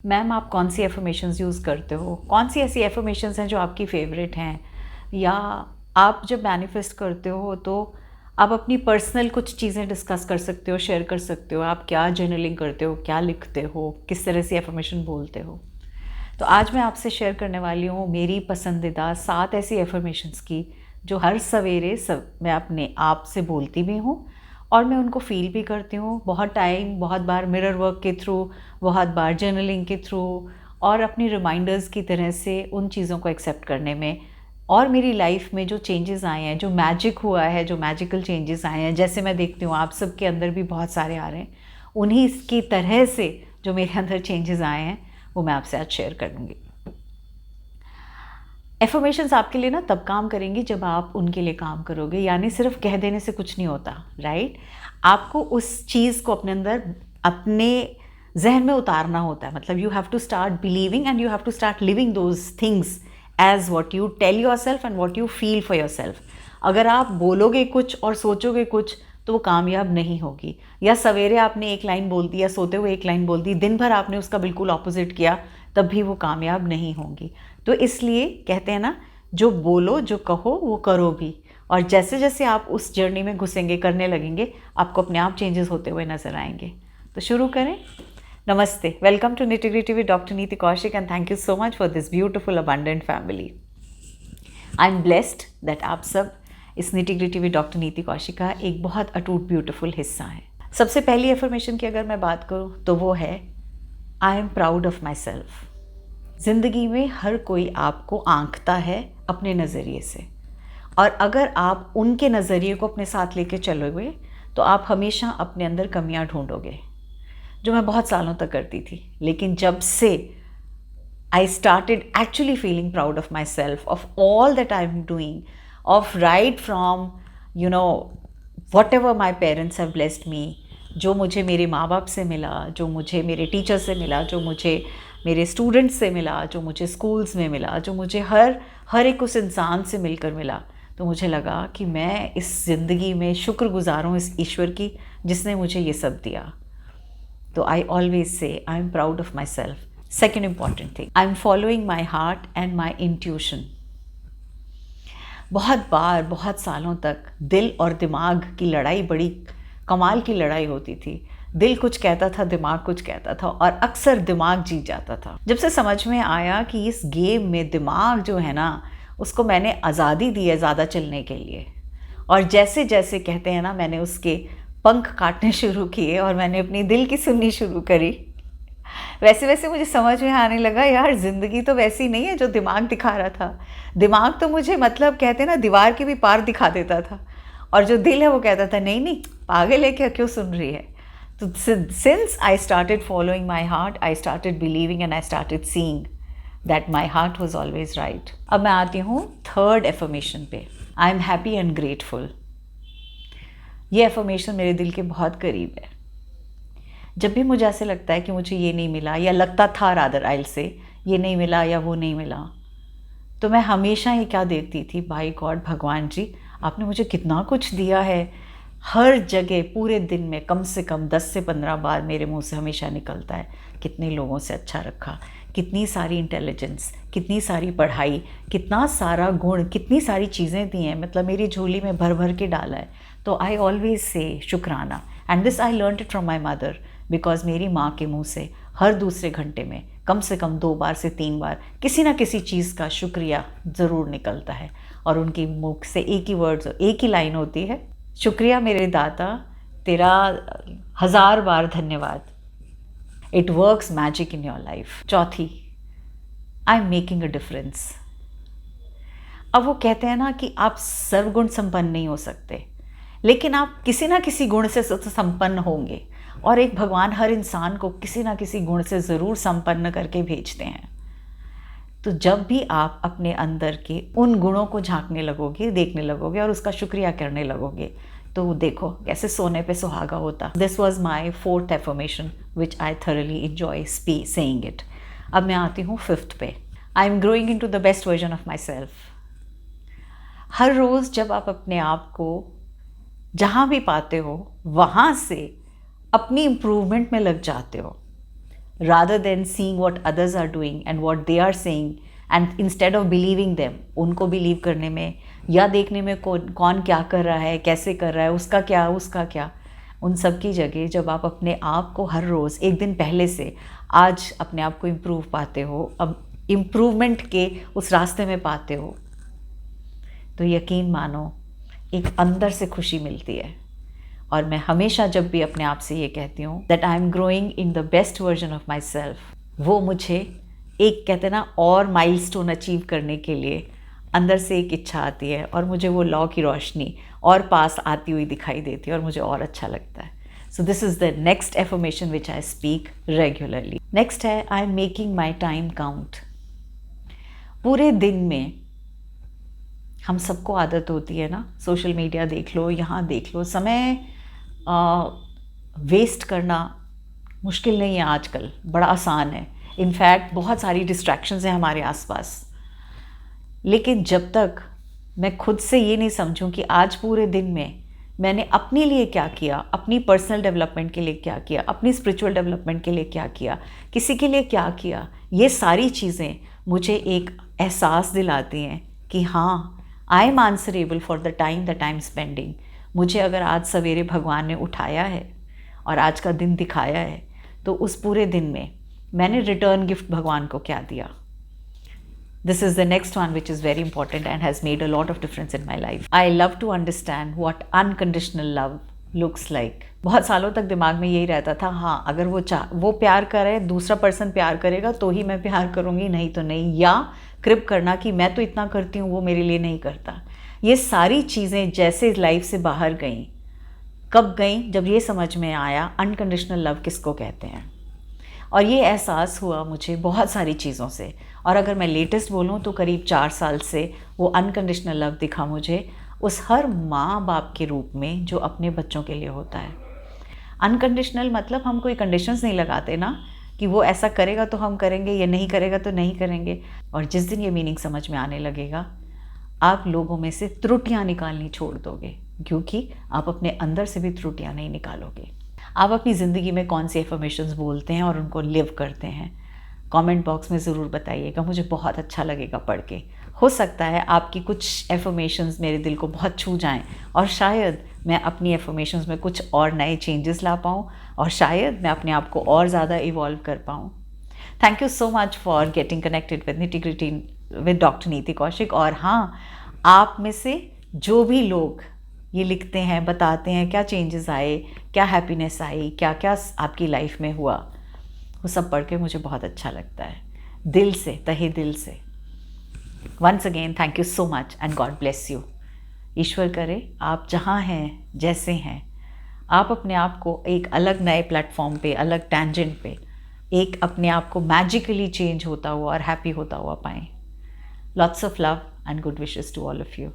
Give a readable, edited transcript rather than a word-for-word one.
Ma'am आप कौन सी affirmations use करते हो? कौन सी ऐसी एफर्मेशंस हैं जो आपकी फ़ेवरेट हैं? या आप जब मैनिफेस्ट करते हो तो आप अपनी पर्सनल कुछ चीज़ें डिस्कस कर सकते हो, शेयर कर सकते हो। आप क्या जर्नलिंग करते हो, क्या लिखते हो, किस तरह से एफर्मेशन बोलते हो? तो आज मैं आपसे शेयर करने वाली हूँ मेरी पसंदीदा 7 ऐसी एफर्मेशंस की जो हर सवेरे मैं अपने आप से बोलती भी हूँ और मैं उनको फ़ील भी करती हूँ। बहुत बार मिरर वर्क के थ्रू, बहुत बार जर्नलिंग के थ्रू और अपनी रिमाइंडर्स की तरह से उन चीज़ों को एक्सेप्ट करने में और मेरी लाइफ में जो चेंजेस आए हैं, जो मैजिक हुआ है, जो मैजिकल चेंजेस आए हैं, जैसे मैं देखती हूँ आप सबके अंदर भी बहुत सारे आ रहे हैं, उन्हीं की तरह से जो मेरे अंदर चेंजेस आए हैं वो मैं आपसे आज शेयर करूँगी। एफर्मेशंस आपके लिए ना तब काम करेंगी जब आप उनके लिए काम करोगे, यानी सिर्फ कह देने से कुछ नहीं होता, राइट? आपको उस चीज़ को अपने अंदर अपने जहन में उतारना होता है। मतलब you have to start believing and you have to start living those things as what you tell yourself and what you feel for yourself. अगर आप बोलोगे कुछ और सोचोगे कुछ तो वो कामयाब नहीं होगी। या सवेरे आपने एक लाइन बोल दी या सोते हुए एक लाइन बोल दी, दिन भर आपने उसका बिल्कुल ऑपोजिट किया, तब भी वो कामयाब नहीं होंगी। तो इसलिए कहते हैं ना, जो बोलो जो कहो वो करो भी। और जैसे जैसे आप उस जर्नी में घुसेंगे, करने लगेंगे, आपको अपने आप चेंजेस होते हुए नजर आएंगे। तो शुरू करें। नमस्ते, welcome to nitty gritty with doctor Niti Kaushik and thank you so much for this beautiful abundant family. I am blessed that आप सब इस nitty-gritty with doctor Niti Kaushik का एक बहुत अटूट ब्यूटिफुल हिस्सा है। सबसे पहली एफर्मेशन की अगर मैं बात करूँ तो वो है I am proud of my self. ज़िंदगी में हर कोई आपको आंकता है अपने नज़रिए से, और अगर आप उनके नज़रिए को अपने साथ लेके चलोगे तो आप हमेशा अपने अंदर कमियां ढूंढोगे, जो मैं बहुत सालों तक करती थी। लेकिन जब से I started actually feeling proud of myself, of all that I'm doing, of right from, you know, whatever my parents have blessed me, जो मुझे मेरे माँ बाप से मिला, जो मुझे मेरे टीचर से मिला, जो मुझे मेरे स्टूडेंट्स से मिला, जो मुझे स्कूल्स में मिला, जो मुझे हर एक उस इंसान से मिलकर मिला, तो मुझे लगा कि मैं इस ज़िंदगी में शुक्रगुज़ार हूँ इस ईश्वर की जिसने मुझे ये सब दिया। तो I always say I am proud of my self. Second important thing, I am following my heart and my intuition. बहुत बार, बहुत सालों तक दिल और दिमाग की लड़ाई बड़ी कमाल की लड़ाई होती थी। दिल कुछ कहता था, दिमाग कुछ कहता था, और अक्सर दिमाग जीत जाता था। जब से समझ में आया कि इस गेम में दिमाग जो है ना, उसको मैंने आज़ादी दी है ज़्यादा चलने के लिए, और जैसे जैसे कहते हैं ना, मैंने उसके पंख काटने शुरू किए और मैंने अपनी दिल की सुननी शुरू करी, वैसे वैसे मुझे समझ में आने लगा, यार ज़िंदगी तो वैसी नहीं है जो दिमाग दिखा रहा था। दिमाग तो मुझे, मतलब कहते हैं ना, दीवार के भी पार दिखा देता था, और जो दिल है वो कहता था नहीं नहीं, पागल है क्या, क्यों सुन रही है। तो since I started following my heart, I started believing and I started seeing that my heart was always right. अब मैं आती हूँ थर्ड एफर्मेशन पे, I am happy and grateful. ये एफर्मेशन मेरे दिल के बहुत करीब है। जब भी मुझे ऐसे लगता है कि मुझे ये नहीं मिला, या लगता था रादर आइल से, ये नहीं मिला या वो नहीं मिला, तो मैं हमेशा ही क्या देखती थी, भाई गॉड, भगवान जी, आपने मुझे कितना कुछ दिया है। हर जगह पूरे दिन में कम से कम 10 से 15 बार मेरे मुंह से हमेशा निकलता है, कितने लोगों से अच्छा रखा, कितनी सारी इंटेलिजेंस, कितनी सारी पढ़ाई, कितना सारा गुण, कितनी सारी चीज़ें दी हैं, मतलब मेरी झोली में भर भर के डाला है। तो आई ऑलवेज से शुक्राना, and this I learn it from my mother, because मेरी माँ के मुंह से हर दूसरे घंटे में कम से कम 2 बार से 3 बार किसी ना किसी चीज़ का शुक्रिया ज़रूर निकलता है, और उनकी मुख से एक ही वर्ड्स, एक ही लाइन होती है, शुक्रिया मेरे दाता, तेरा 1000 बार धन्यवाद। It works magic in your life. चौथी, I am making a difference. अब वो कहते हैं ना कि आप सर्वगुण संपन्न नहीं हो सकते, लेकिन आप किसी ना किसी गुण से संपन्न होंगे, और एक भगवान हर इंसान को किसी ना किसी गुण से ज़रूर संपन्न करके भेजते हैं। तो जब भी आप अपने अंदर के उन गुणों को झांकने लगोगे, देखने लगोगे और उसका शुक्रिया करने लगोगे, तो देखो कैसे सोने पे सुहागा होता। This was my fourth affirmation which I thoroughly enjoy saying it. अब मैं आती हूँ फिफ्थ पे, I am growing in to the best version of my self. हर रोज़ जब आप अपने आप को जहाँ भी पाते हो वहाँ से अपनी इम्प्रूवमेंट में लग जाते हो, rather than seeing what others are doing and what they are saying, and instead of believing them, उनको बिलीव करने में या देखने में कौन क्या कर रहा है, कैसे कर रहा है, उसका क्या, उन सब की जगह जब आप अपने आप को हर रोज़ एक दिन पहले से आज अपने आप को इम्प्रूव पाते हो, अब इम्प्रूवमेंट के उस रास्ते में पाते हो, तो यकीन मानो एक अंदर से खुशी मिलती है। और मैं हमेशा जब भी अपने आप से ये कहती हूँ that I am growing in the best version of my self, वो मुझे एक कहते हैं ना और माइलस्टोन अचीव करने के लिए अंदर से एक इच्छा आती है, और मुझे वो लॉ की रोशनी और पास आती हुई दिखाई देती है और मुझे और अच्छा लगता है। So this is the next affirmation which I speak regularly. Next है I am making my time count. पूरे दिन में हम सबको आदत होती है ना, सोशल मीडिया देख लो, यहाँ देख लो, समय वेस्ट करना मुश्किल नहीं है आजकल, बड़ा आसान है। इनफैक्ट बहुत सारी डिस्ट्रैक्शंस हैं हमारे आसपास, लेकिन जब तक मैं खुद से ये नहीं समझूं कि आज पूरे दिन में मैंने अपने लिए क्या किया, अपनी पर्सनल डेवलपमेंट के लिए क्या किया, अपनी स्पिरिचुअल डेवलपमेंट के लिए क्या किया, किसी के लिए क्या किया, ये सारी चीज़ें मुझे एक एहसास दिलाती हैं कि हाँ, I am answerable for the time that I am spending. मुझे अगर आज सवेरे भगवान ने उठाया है और आज का दिन दिखाया है, तो उस पूरे दिन में मैंने रिटर्न गिफ्ट भगवान को क्या दिया। This is the next one which is very important and has made a lot of difference in my life. I love to understand what unconditional love looks like. बहुत सालों तक दिमाग में यही रहता था, हाँ अगर वो प्यार करे, दूसरा पर्सन प्यार करेगा तो ही मैं प्यार करूँगी, नहीं तो नहीं। या क्रिप करना कि मैं तो इतना करती हूँ, वो मेरे लिए नहीं करता। ये सारी चीज़ें जैसे लाइफ से बाहर गईं, कब गईं? जब ये समझ में आया अनकंडीशनल लव किसको कहते हैं। और ये एहसास हुआ मुझे बहुत सारी चीज़ों से, और अगर मैं लेटेस्ट बोलूँ तो करीब 4 साल से वो अनकंडीशनल लव दिखा मुझे उस हर माँ बाप के रूप में जो अपने बच्चों के लिए होता है। अनकंडीशनल मतलब हम कोई कंडीशंस नहीं लगाते ना कि वो ऐसा करेगा तो हम करेंगे, ये नहीं करेगा तो नहीं करेंगे। और जिस दिन ये मीनिंग समझ में आने लगेगा, आप लोगों में से त्रुटियाँ निकालनी छोड़ दोगे, क्योंकि आप अपने अंदर से भी त्रुटियाँ नहीं निकालोगे। आप अपनी ज़िंदगी में कौन सी एफर्मेशंस बोलते हैं और उनको लिव करते हैं, कमेंट बॉक्स में ज़रूर बताइएगा, मुझे बहुत अच्छा लगेगा पढ़ के। हो सकता है आपकी कुछ एफर्मेशंस मेरे दिल को बहुत छू जाएं, और शायद मैं अपनी एफर्मेशंस में कुछ और नए चेंजेस ला पाऊँ, और शायद मैं अपने आप को और ज़्यादा इवॉल्व कर पाऊँ। Thank you so much for getting connected with nitty-gritty with doctor Niti Kaushik. और हाँ, आप में से जो भी लोग ये लिखते हैं, बताते हैं क्या चेंजेस आए, क्या हैप्पीनेस आई, क्या क्या आपकी लाइफ में हुआ, वो सब पढ़ के मुझे बहुत अच्छा लगता है, दिल से, तहे दिल से। Once again thank you so much and God bless you. ईश्वर करे आप जहाँ हैं, जैसे हैं, आप अपने आप को एक अलग नए प्लेटफॉर्म पे, अलग टेंजेंट पे, एक अपने आप को मैजिकली चेंज होता हुआ और हैप्पी होता हुआ पाएँ। Lots of love and good wishes to all of you.